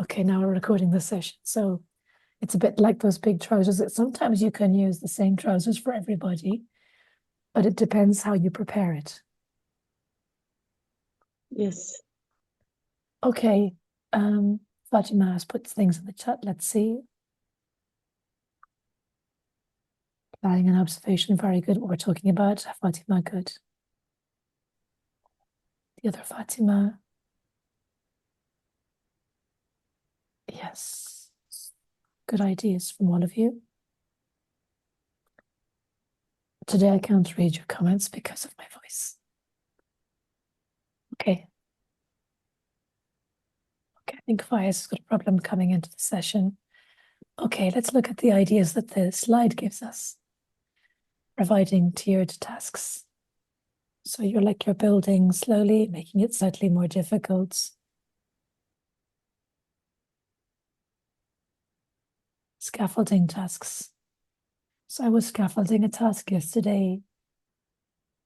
Okay, now we're recording the session. So it's a bit like those big trousers that sometimes you can use the same trousers for everybody, but it depends how you prepare it. Yes. Okay, Fatima has put things in the chat. Let's see. Planning and observation, very good. What we're talking about, Fatima, good. The other Fatima. Yes. Good ideas from all of you. Today I can't read your comments because of my voice. Okay. Okay, I think Faiz has got a problem coming into the session. Okay, let's look at the ideas that the slide gives us. Providing tiered tasks. So you're building slowly, making it slightly more difficult. Scaffolding tasks. So I was scaffolding a task yesterday,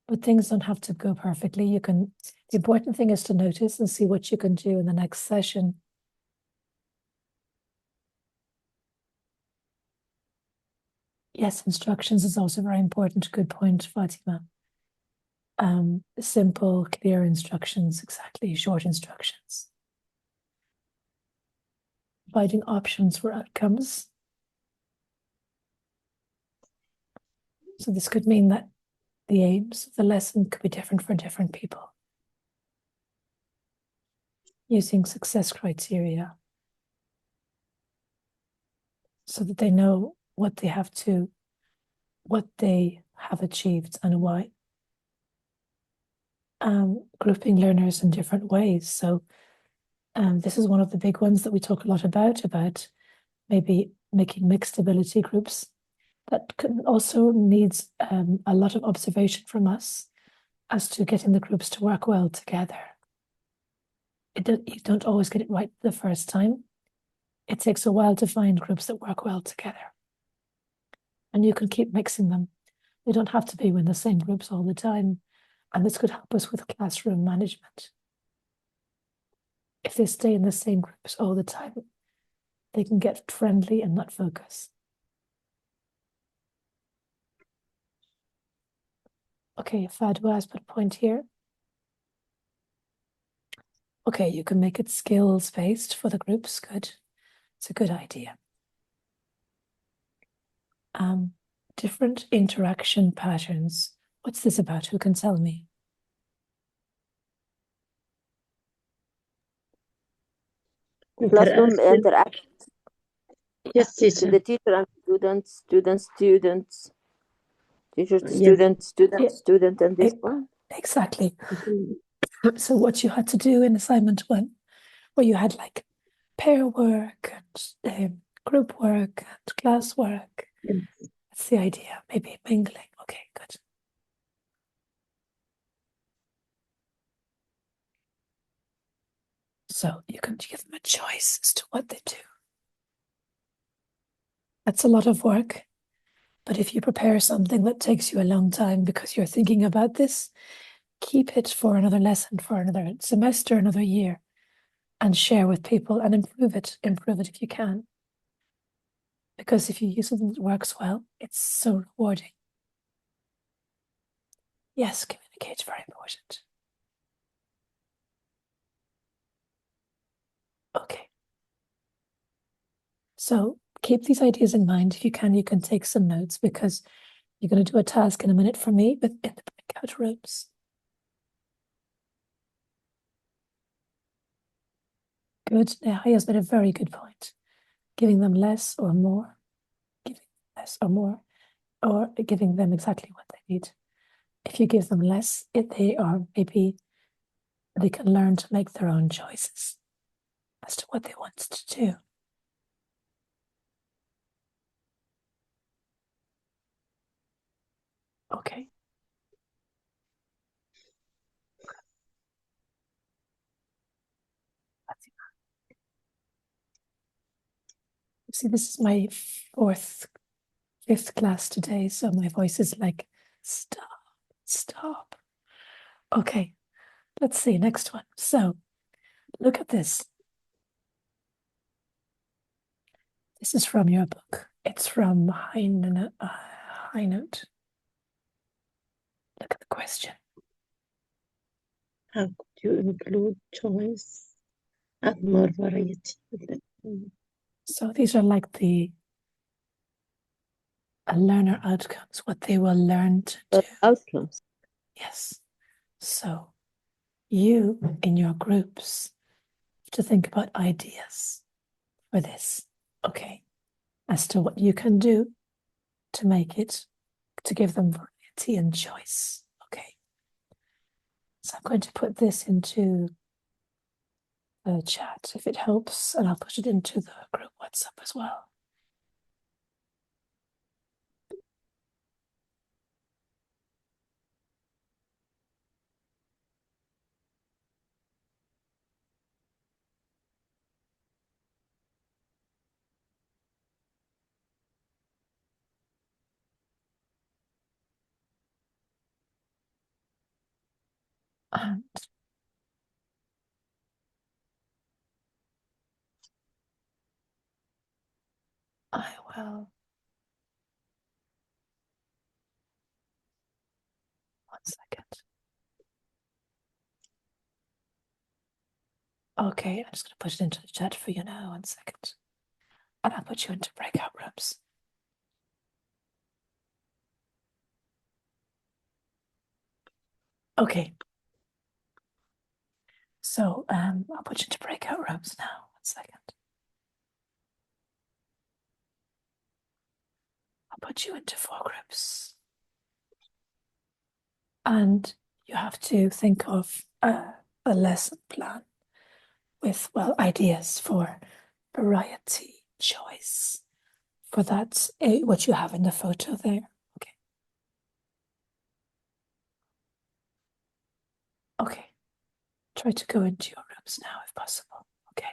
but things don't have to go perfectly. The important thing is to notice and see what you can do in the next session. Yes, instructions is also very important. Good point, Fatima. Simple, clear instructions, exactly, short instructions. Providing options for outcomes. So this could mean that the aims of the lesson could be different for different people. Using success criteria so that they know what they have achieved and why. Grouping learners in different ways. So this is one of the big ones that we talk a lot about maybe making mixed ability groups. That also needs a lot of observation from us as to getting the groups to work well together. You don't always get it right the first time. It takes a while to find groups that work well together. And you can keep mixing them. They don't have to be in the same groups all the time. And this could help us with classroom management. If they stay in the same groups all the time, they can get friendly and not focus. Okay, Fadwa has put a point here. Okay, you can make it skills-based for the groups. Good. It's a good idea. Different interaction patterns. What's this about? Who can tell me? Classroom interaction. Yes, teacher. The teacher and students, teacher to Yes. student, and this one. Exactly. So what you had to do in assignment 1, where you had like pair work and group work and class work. Yes. That's the idea. Maybe mingling. Okay, good. So you can give them a choice as to what they do. That's a lot of work. But if you prepare something that takes you a long time because you're thinking about this, keep it for another lesson, for another semester, another year, and share with people and improve it if you can. Because if you use something that works well, it's so rewarding. Yes, communicate's very important. Okay. So keep these ideas in mind. If you can take some notes because you're going to do a task in a minute for me, but in the breakout rooms. Good. Nehaya has made a very good point. Giving them less or more, or giving them exactly what they need. If you give them less, they can learn to make their own choices as to what they want to do. Okay. See, this is my fifth class today, so my voice is like, stop. Okay, let's see, next one. So, look at this. This is from your book. It's from High Note. Look at the question. How could you include choice and more variety? So these are like the learner outcomes, what they will learn to do. Outcomes. Yes. So you, in your groups, have to think about ideas for this, okay, as to what you can do to make it, to give them variety and choice, okay. So I'm going to put this into the chat if it helps, and I'll put it into the group WhatsApp as well. And I will, 1 second. Okay, I'm just going to put it into the chat for you now, 1 second. And I'll put you into breakout rooms. Okay. So I'll put you into breakout rooms now, 1 second. I'll put you into 4 groups. And you have to think of a lesson plan with, well, ideas for variety, choice, for that, what you have in the photo there. Okay. Okay. Try to go into your rooms now if possible. Okay.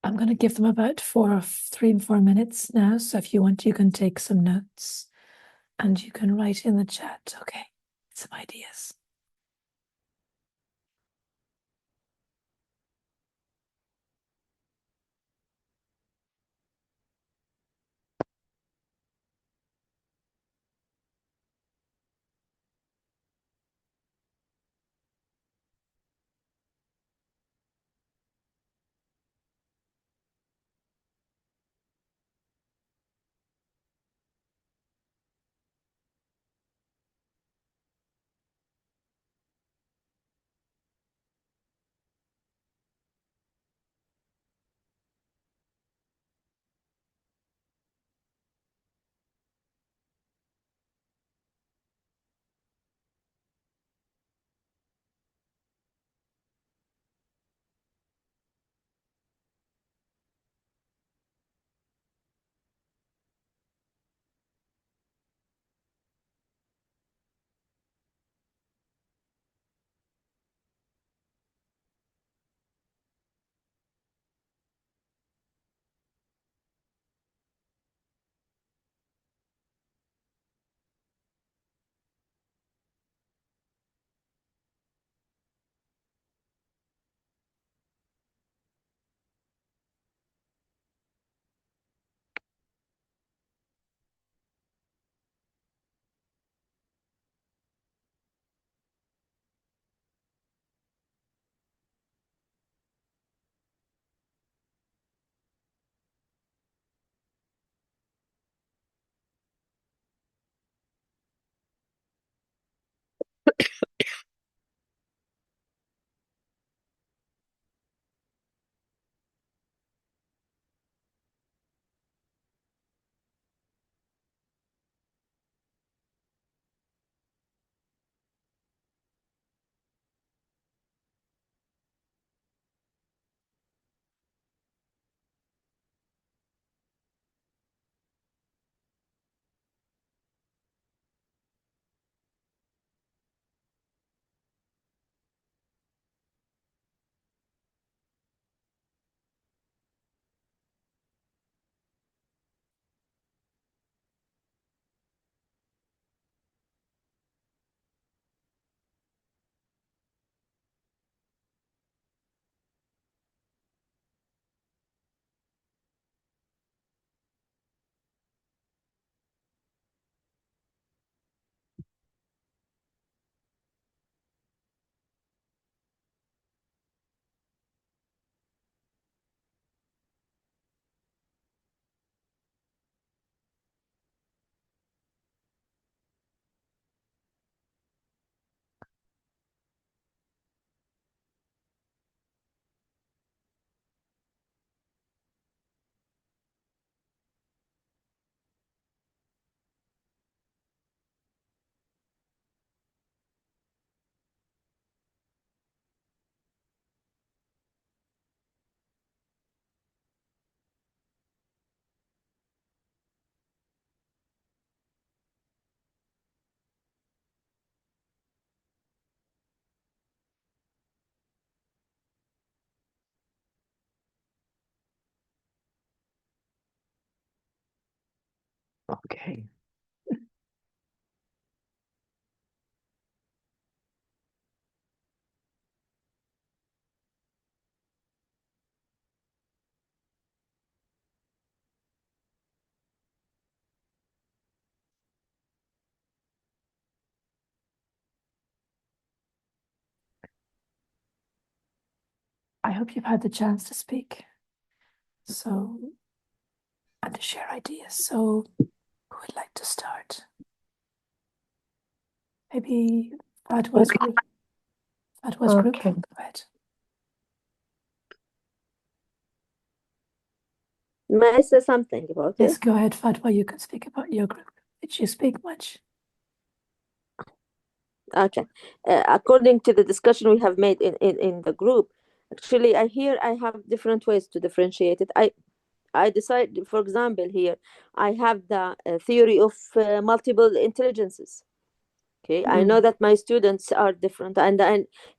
I'm going to give them about 3 or 4 minutes now. So if you want, you can take some notes and you can write in the chat. Okay, some ideas. Okay. I hope you've had the chance to speak. So, and to share ideas. So, who would like to start? Maybe Fatwa's Okay. group. Fatwa's group. Okay. Go ahead. May I say something about Yes, it? go ahead, Fatwa. You can speak about your group. Did you speak much? Okay. According to the discussion we have made in the group, actually, I have different ways to differentiate it. I decide, for example, here I have the theory of multiple intelligences. Okay, I know that my students are different, and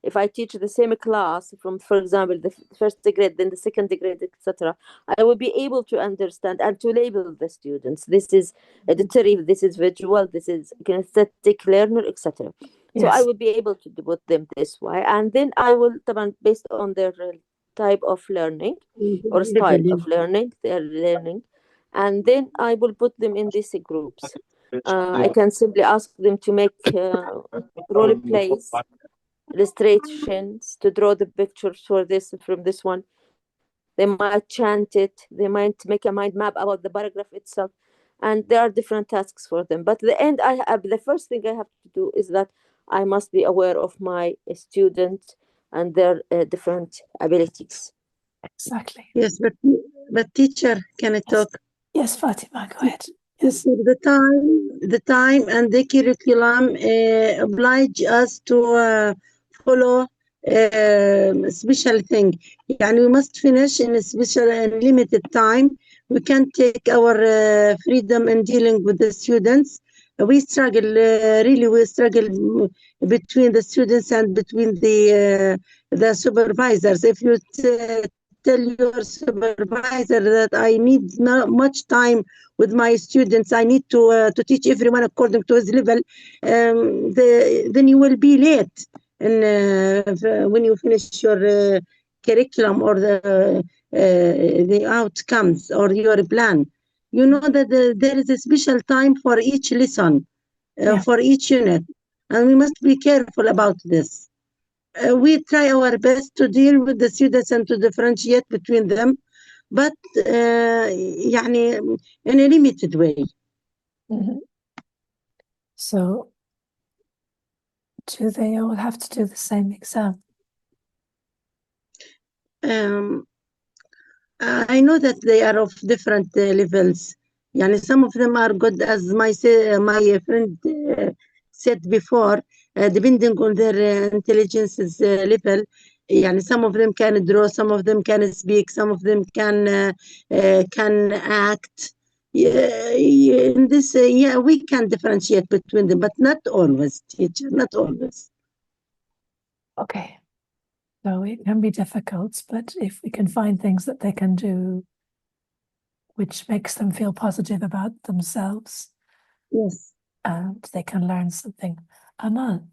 if I teach the same class from, for example, the first grade, then the second grade, etc., I will be able to understand and to label the students. This is auditory, this is visual, this is kinesthetic learner, etc. So I Yes. will be able to put them this way, and then I will, based on their type of learning or style level. of learning, their learning, and then I will put them in these groups. I can simply ask them to make role plays, illustrations, to draw the pictures for this from this one. They might chant it. They might make a mind map about the paragraph itself, and there are different tasks for them. But the first thing I have to do is that I must be aware of my student and their different abilities. Exactly. Yes, but teacher, can I Yes. talk? Yes, Fatima, go ahead. Yes. The time and the curriculum oblige us to follow special thing. يعني we must finish in a special and limited time. We can't take our freedom in dealing with the students. We struggle, really, we struggle between the students and between the supervisors. If you tell your supervisor that I need not much time with my students, I need to teach everyone according to his level, then you will be late and when you finish your curriculum or the outcomes or your plan. You know that there is a special time for each lesson, Yeah. for each unit, and we must be careful about this. We try our best to deal with the students and to differentiate between them, but يعني in a limited way. Mhm. So, do they all have to do the same exam? I know that they are of different levels. يعني some of them are good, as my friend said before, depending on their intelligence's level. يعني some of them can draw, some of them can speak, some of them can act. In this, we can differentiate between them, but not always, teacher, not always. Okay. So it can be difficult, but if we can find things that they can do which makes them feel positive about themselves, Yes. and they can learn something. Amal.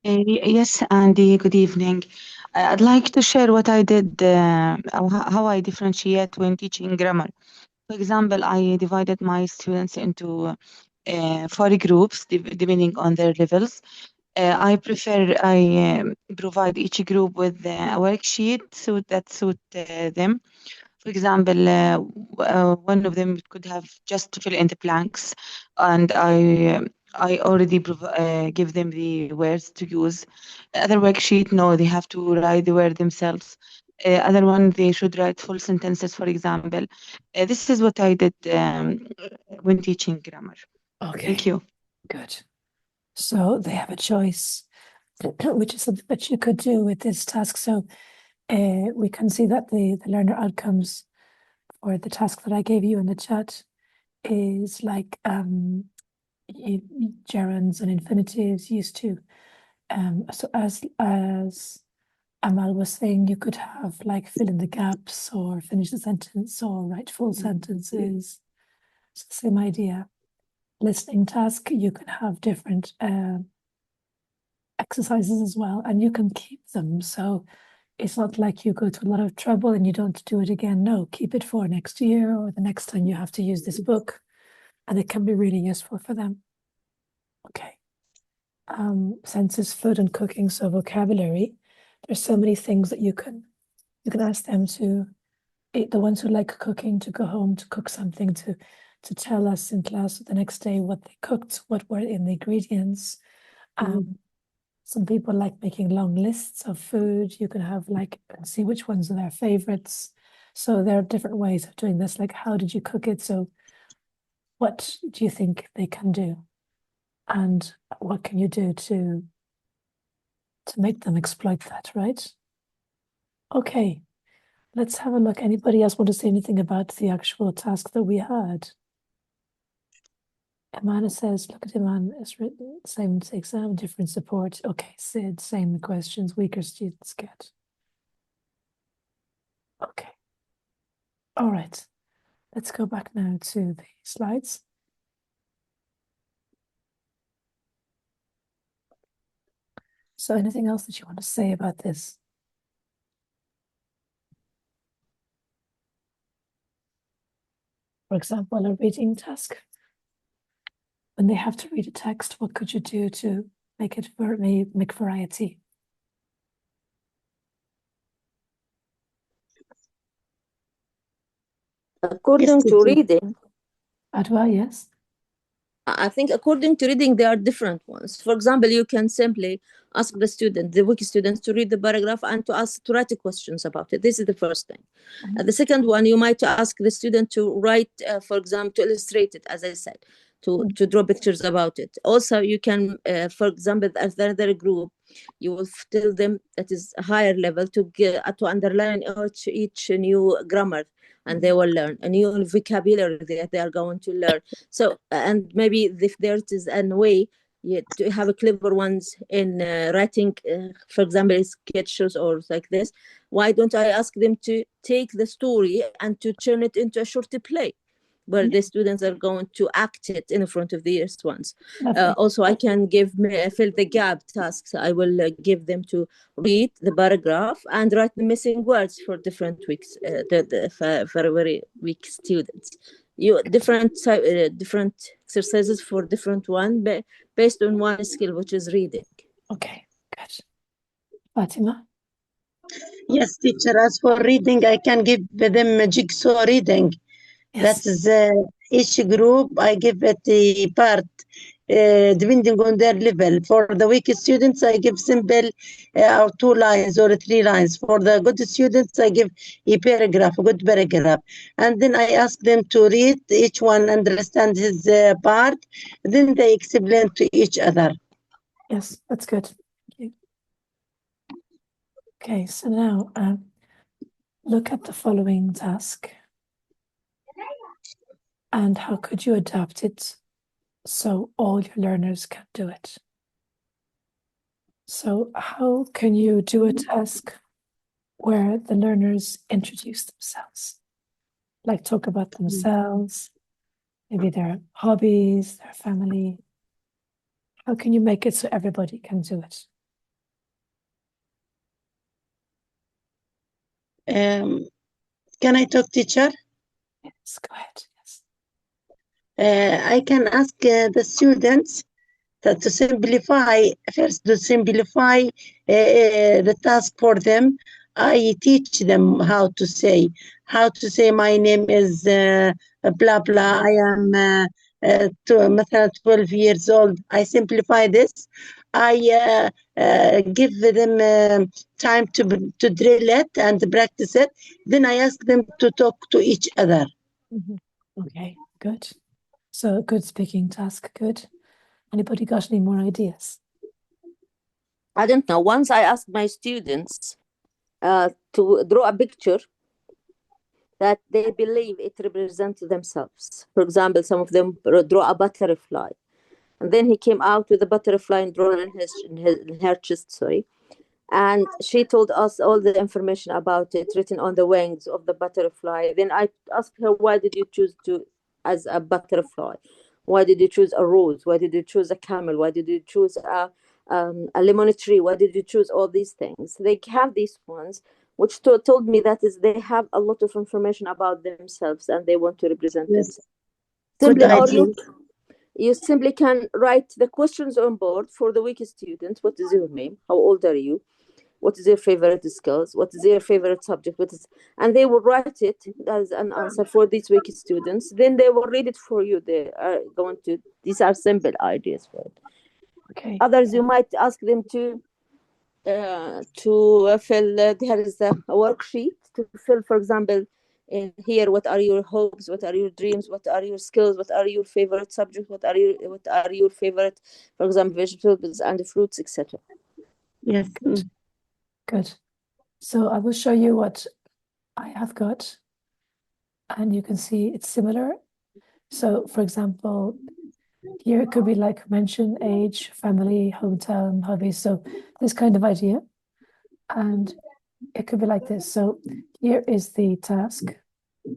Yes, Andy, good evening. I'd like to share what I did, how I differentiate when teaching grammar. For example, I divided my students into 4 groups, depending on their levels. I provide each group with a worksheet that suit them. For example, one of them could have just to fill in the blanks, and I already give them the words to use. Other worksheet, no, they have to write the word themselves. Other one, they should write full sentences, for example. This is what I did when teaching grammar. Okay. Thank you. Good. So they have a choice, which is something that you could do with this task. So we can see that the learner outcomes for the task that I gave you in the chat is like gerunds and infinitives used to. So as Amal was saying, you could have like fill in the gaps or finish the sentence or write full sentences. It's the same idea. Listening task, you can have different exercises as well, and you can keep them. So it's not like you go to a lot of trouble and you don't do it again. No, keep it for next year or the next time you have to use this book, and it can be really useful for them. Okay. Senses, food and cooking, so vocabulary. There's so many things that you can ask them to, the ones who like cooking, to go home to cook something, to tell us in class the next day what they cooked, what were in the ingredients. Some people like making long lists of food. You can have like, see which ones are their favorites. So there are different ways of doing this, like how did you cook it? So what do you think they can do? And what can you do to make them exploit that, right? Okay, let's have a look. Anybody else want to say anything about the actual task that we had? Amanda says, look at Iman, it's written, same exam, different support. Okay, Sid, same questions, weaker students get. Okay. All right, let's go back now to the slides. So anything else that you want to say about this? For example, a reading task. When they have to read a text, what could you do to make it make variety? According to reading, Adwa, yes. I think according to reading, there are different ones. For example, you can simply ask the weak students, to read the paragraph and to write questions about it. This is the first thing. The second one, you might ask the student to write, for example, to illustrate it, as I said, to draw pictures about it. Also, you can, for example, as another group, you will tell them that is a higher level to underline each new grammar, and they will learn a new vocabulary that they are going to learn. So, and maybe if there is a way to have a clever ones in writing, for example, sketches or like this, why don't I ask them to take the story and to turn it into a short play, where the students are going to act it in front of the first ones. Also, I can fill the gap tasks. I will give them to read the paragraph and write the missing words for different weeks, for very weak students. Different exercises for different one, based on one skill, which is reading. Okay, good. Fatima? Yes, teacher. As for reading, I can give them a jigsaw reading. Yes. That is each group, I give it a part depending on their level. For the weak students, I give simple or 2 lines or 3 lines. For the good students, I give a good paragraph. And then I ask them to read, each one understand his part. Then they explain to each other. Yes, that's good. Thank you. Okay, so now look at the following task. And how could you adapt it so all your learners can do it? So how can you do a task where the learners introduce themselves? Like talk about themselves, maybe their hobbies, their family. How can you make it so everybody can do it? Can I talk, teacher? Yes, go ahead. Yes. I can ask the students to simplify the task for them. I teach them how to say my name is blah blah. I am 12 years old. I simplify this. I give them time to drill it and practice it. Then I ask them to talk to each other. Okay, good. So good speaking task, good. Anybody got any more ideas? I don't know. Once I asked my students to draw a picture that they believe it represents themselves. For example, some of them draw a butterfly, and then he came out with a butterfly and drawn in her chest, sorry. And she told us all the information about it, written on the wings of the butterfly. Then I asked her, why did you choose to as a butterfly? Why did you choose a rose? Why did you choose a camel? Why did you choose a lemon tree? Why did you choose all these things? They have these ones, which told me that is they have a lot of information about themselves and they want to represent Yes. themselves. Good Simply, or idea. you simply can write the questions on board for the weak student. What is your name? How old are you? What is your favorite skills? What is your favorite subject? And they will write it as an answer for these weak students. Then they will read it for you. They are going to. These are simple ideas for it. Okay. Others, you might ask them to fill. There is a worksheet to fill, for example, in here. What are your hopes? What are your dreams? What are your skills? What are your favorite subjects? What are your favorite, for example, vegetables and fruits, etc. Yes. Good. So I will show you what I have got, and you can see it's similar. So, for example, here it could be like mention age, family, hometown, hobbies. So this kind of idea. And it could be like this. So here is the task.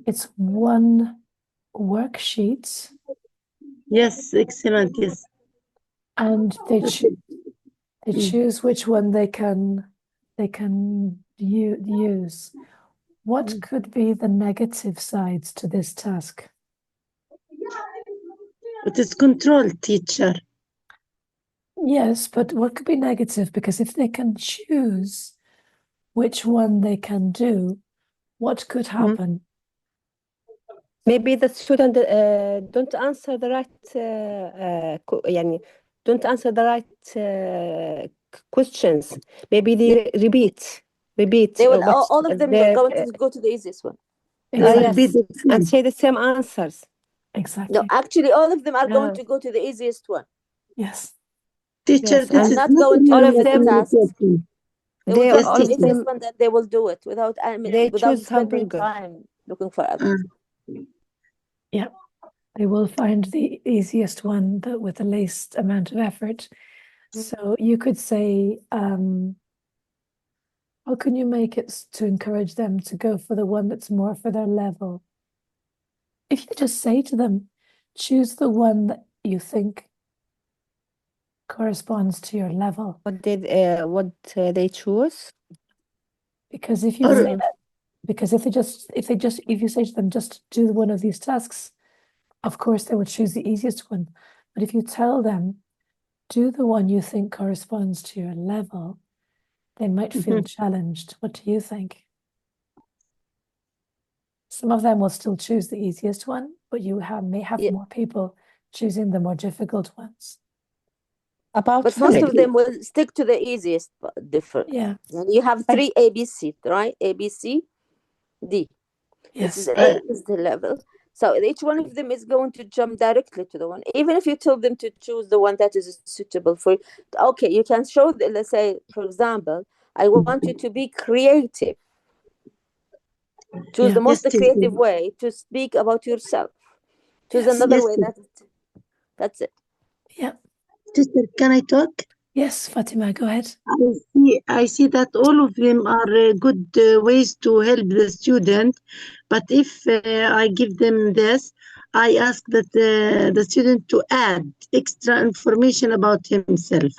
It's one worksheet, Yes, excellent. Yes. and they choose which one they can use. What could be the negative sides to this task? It is control, teacher. Yes, but what could be negative? Because if they can choose which one they can do, what could happen? Maybe the student don't answer the right يعني don't answer the right questions. Maybe they repeat They will. what All of them are going to go to the easiest one. Exactly. yes, and say the same answers. Exactly. No, actually, all of them are going Yeah. to go to the easiest one. Yes. Teacher, Yes, this I'm is not not going to all real of repeat the them- tasks. communication. They will They get all the of easiest them one that they will do it without. I mean, they without choose spending hamburger. time looking for others. Yeah. They will find the easiest one with the least amount of effort. So you could say, how can you make it to encourage them to go for the one that's more for their level? If you just say to them, choose the one that you think corresponds to your level. What did they choose? Because if you Or- say that, because if you say to them, just do one of these tasks, of course they will choose the easiest one. But if you tell them, do the one you think corresponds to your level, they might feel challenged. What do you think? Some of them will still choose the easiest one, but may have Yeah. more people choosing the more difficult ones. About But most 50. of them will stick to the easiest. Different. Yeah. And you have three ABC, right? A, B, C, D. This is Yes. A is the level. So each one of them is going to jump directly to the one. Even if you tell them to choose the one that is suitable for, okay, you can show, let's say, for example, I want you to be creative. Choose Yeah. the most Yes, teacher. creative way to speak about yourself. Choose Yes. another Yes, way. That's it. Yeah. Teacher, can I talk? Yes, Fatima, go ahead. I see that all of them are good ways to help the student. But if I give them this, I ask that the student to add extra information about himself,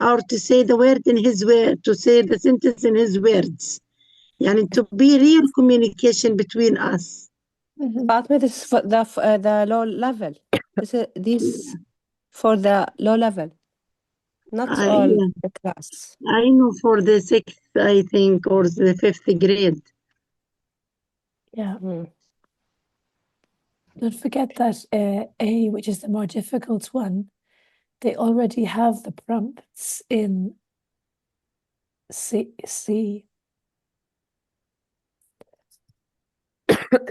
or to say the word in his word, to say the sentence in his words. Yani to be real communication between us. But this is for the low level. This for the low level, not all Yeah, the class. I know for the sixth, I think, or the fifth grade. Yeah. Mm. Don't forget that A, which is the more difficult one, they already have the prompts in C.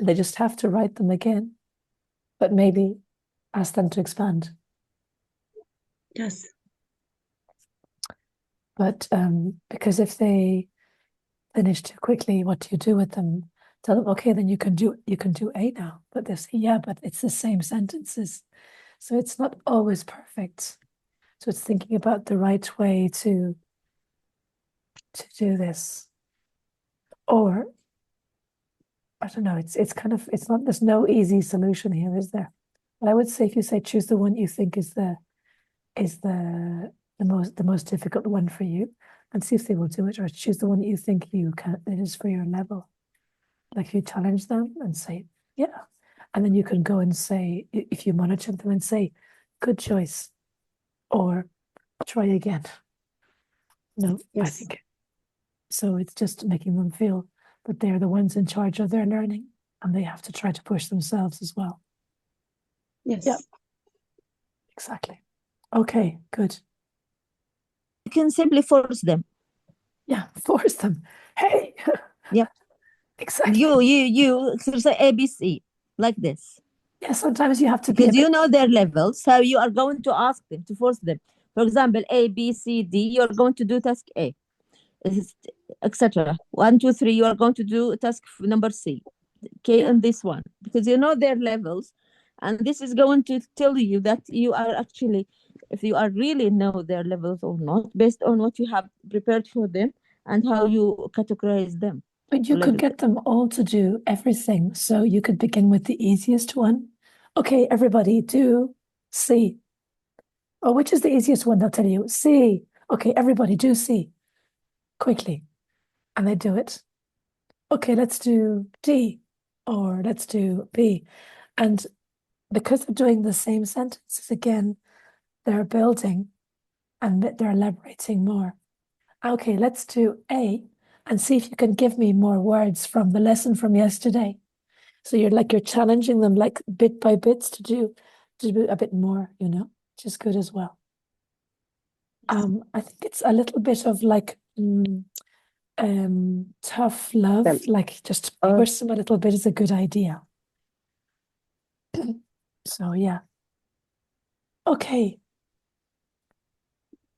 They just have to write them again, but maybe ask them to expand. Yes. But because if they finish too quickly, what do you do with them? Tell them, okay, then you can do A now. But they say, yeah, but it's the same sentences. So it's not always perfect. So it's thinking about the right way to do this. Or I don't know, it's kind of, it's not, there's no easy solution here, is there? But I would say if you say choose the one you think is the most difficult one for you, and see if they will do it, or choose the one that you think you can, it is for your level. Like you challenge them and say, yeah. And then you can go and say, if you monitor them and say, good choice, or try again. No, I Yes. think so. It's just making them feel that they're the ones in charge of their learning, and they have to try to push themselves as well. Yes. Yeah. Exactly. Okay, good. You can simply force them. Yeah, force them. Hey. Yeah. Exactly. You exercise ABC like this. Yeah, sometimes you have to be because you know their levels, so you are going to ask them to force them. For example, A, B, C, D. You are going to do task A, etc. 1, 2, 3. You are going to do task number C, K, Yeah. and this one, because you know their levels, and this is going to tell you that you are actually, if you are really know their levels or not, based on what you have prepared for them and how you categorize them. But you could get them all to do everything. So you could begin with the easiest one. Okay, everybody do C. Oh, which is the easiest one? They'll tell you C. Okay, everybody do C quickly. And they do it. Okay, let's do D, or let's do B. And because they're doing the same sentences again, they're building and they're elaborating more. Okay, let's do A and see if you can give me more words from the lesson from yesterday. So you're challenging them like bit by bits to do a bit more, which is good as well. I think it's a little bit of like tough love, like just push them a little bit is a good idea. So yeah. Okay.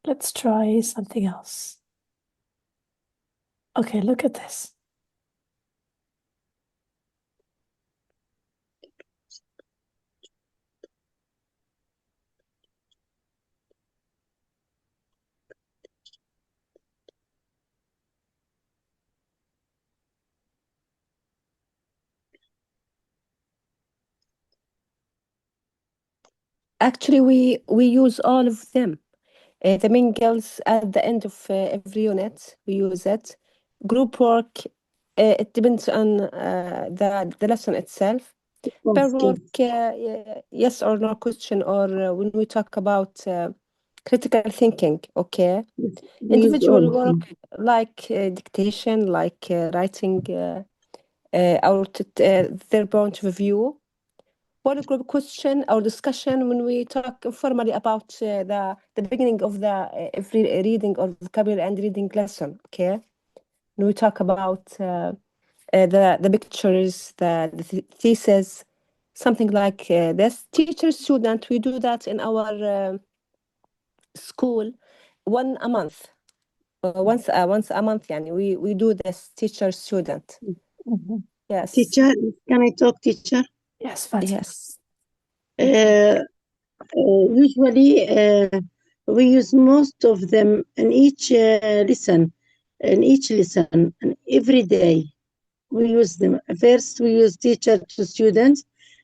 Let's try something else. Okay, look at this. Actually, we use all of them. The main girls at the end of every unit, we use it. Group work, it depends on the lesson itself. Pair work, yes or no question, or when we talk about critical thinking, okay. We use all Individual of them. work like dictation, like writing out their point of view. One group question or discussion when we talk informally about the beginning of the every reading or vocabulary and reading lesson, okay? When we talk about the pictures, the thesis, something like this. Teacher student, we do that in our school once a month. Once a month, yani we do this teacher student. Mhm. Yes. Teacher, can I talk, teacher? Yes, Fatima. Yes. Usually, we use most of them in each lesson, and every day we use them. First, we use teacher to students.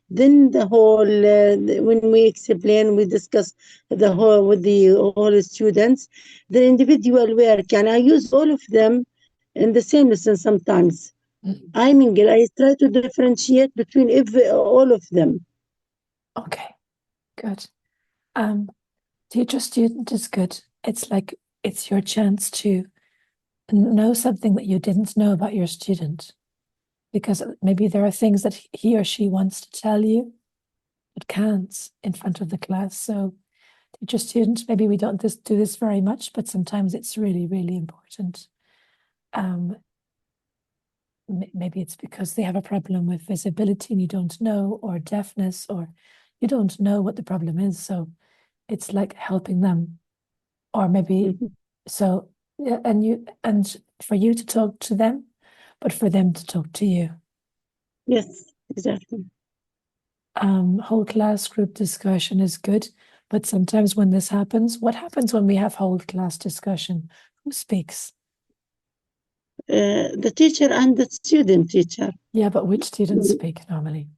Then the whole, when we explain, we discuss the whole with the whole students. The individual work, and I use all of them in the same lesson sometimes. I mean, I try to differentiate between all of them. Okay, good. Teacher student is good. It's like it's your chance to know something that you didn't know about your student, because maybe there are things that he or she wants to tell you but can't in front of the class. So teacher student, maybe we don't do this very much, but sometimes it's really, really important. Maybe it's because they have a problem with visibility and you don't know, or deafness, or you don't know what the problem is. So it's like helping them, or maybe so yeah, and for you to talk to them, but for them to talk to you. Yes, exactly. Whole class group discussion is good, but sometimes when this happens, what happens when we have whole class discussion? Who speaks? The teacher and the student teacher. Yeah, but which students speak normally?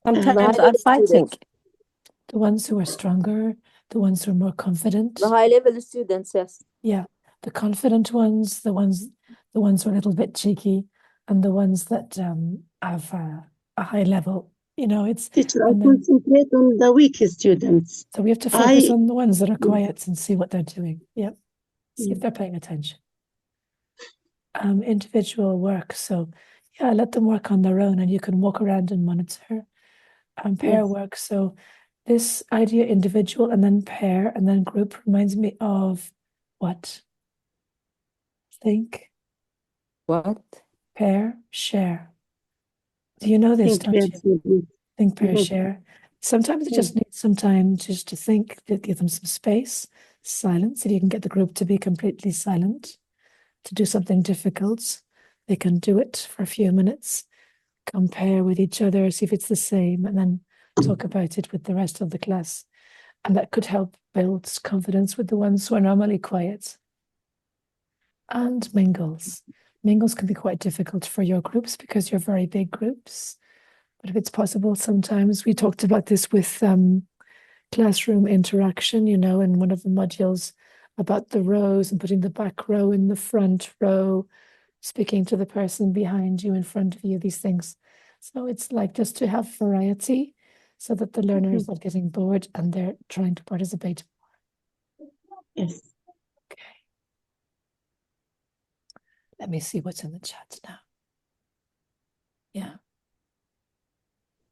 Sometimes high are level fighting. students. The ones who are stronger, the ones who are more confident. The high level students, yes. Yeah, the confident ones, the ones who are a little bit cheeky, and the ones that have a high level. You know, it's Teacher, I and then concentrate on the weak students. so we have to focus on the ones that are quiet and see what they're doing. Yep, see if they're paying attention. Individual work. So yeah, let them work on their own, and you can walk around and monitor. Pair Yes. work. So this idea, individual and then pair and then group, reminds me of what? Think, What? pair, share. Do you know this, Think don't you? very Think, pair, Mhm. share. Sometimes it just needs some time just to think, to give them some space, silence. If you can get the group to be completely silent, to do something difficult, they can do it for a few minutes, compare with each other, see if it's the same, and then talk about it with the rest of the class. And that could help build confidence with the ones who are normally quiet. And mingles. Mingles can be quite difficult for your groups because you're very big groups. But if it's possible, sometimes we talked about this with classroom interaction, you know, in one of the modules about the rows and putting the back row in the front row, speaking to the person behind you, in front of you, these things. So it's like just to have variety so that the learner is not getting bored and they're trying to participate. Yes. Okay. Let me see what's in the chat now. Yeah.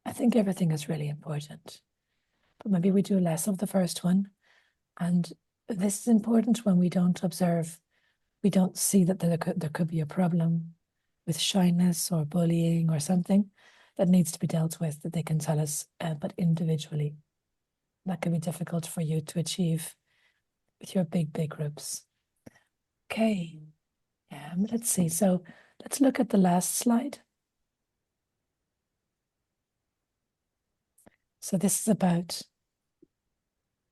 I think everything is really important. But maybe we do less of the first one. And this is important when we don't observe, we don't see that there could be a problem with shyness or bullying or something that needs to be dealt with, that they can tell us, but individually. That can be difficult for you to achieve with your big groups. Okay, let's see. So let's look at the last slide. So this is about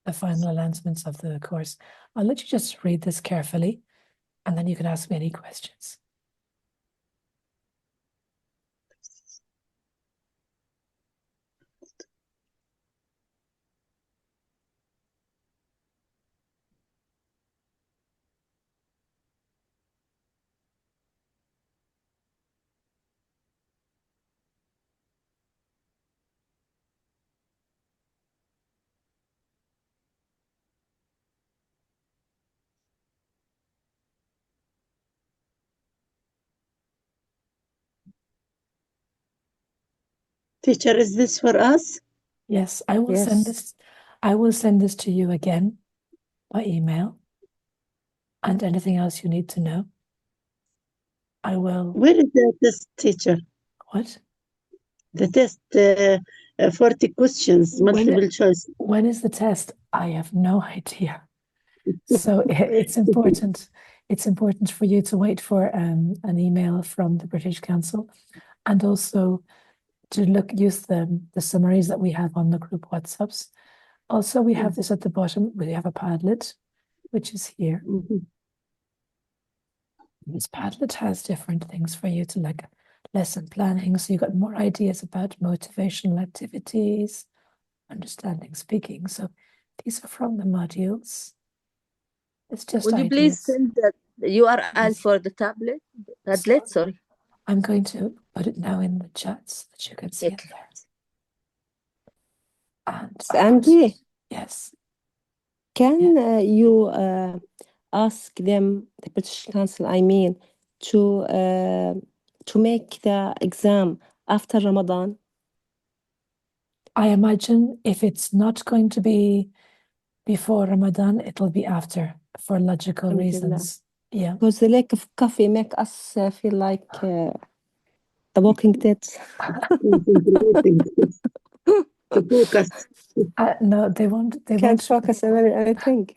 the final announcements of the course. I'll let you just read this carefully, and then you can ask me any questions. Teacher, is this for us? Yes, I will send this. I will send this to you again by email. And anything else you need to know, I will. Where is the test, teacher? What? The test, 40 questions, multiple choice. When is the test? I have no idea. So it's important. It's important for you to wait for an email from the British Council, and also to use the summaries that we have on the group WhatsApps. Also, we have this at the bottom. We have a Padlet, which is here. This Padlet has different things for you to like lesson planning. So you got more ideas about motivational activities, understanding speaking. So these are from the modules. It's just Would you please send the URL for the tablet? Padlet, sorry. I'm going to put it now in the chat so that you can see it there. And Sandy, yes. can you ask them, the British Council, I mean, to make the exam after Ramadan? I imagine if it's not going to be before Ramadan, it'll be after, for logical reasons. Yeah. Because the lack of coffee make us feel like the Walking Dead. To focus. No, they won't. They Can't won't focus on anything.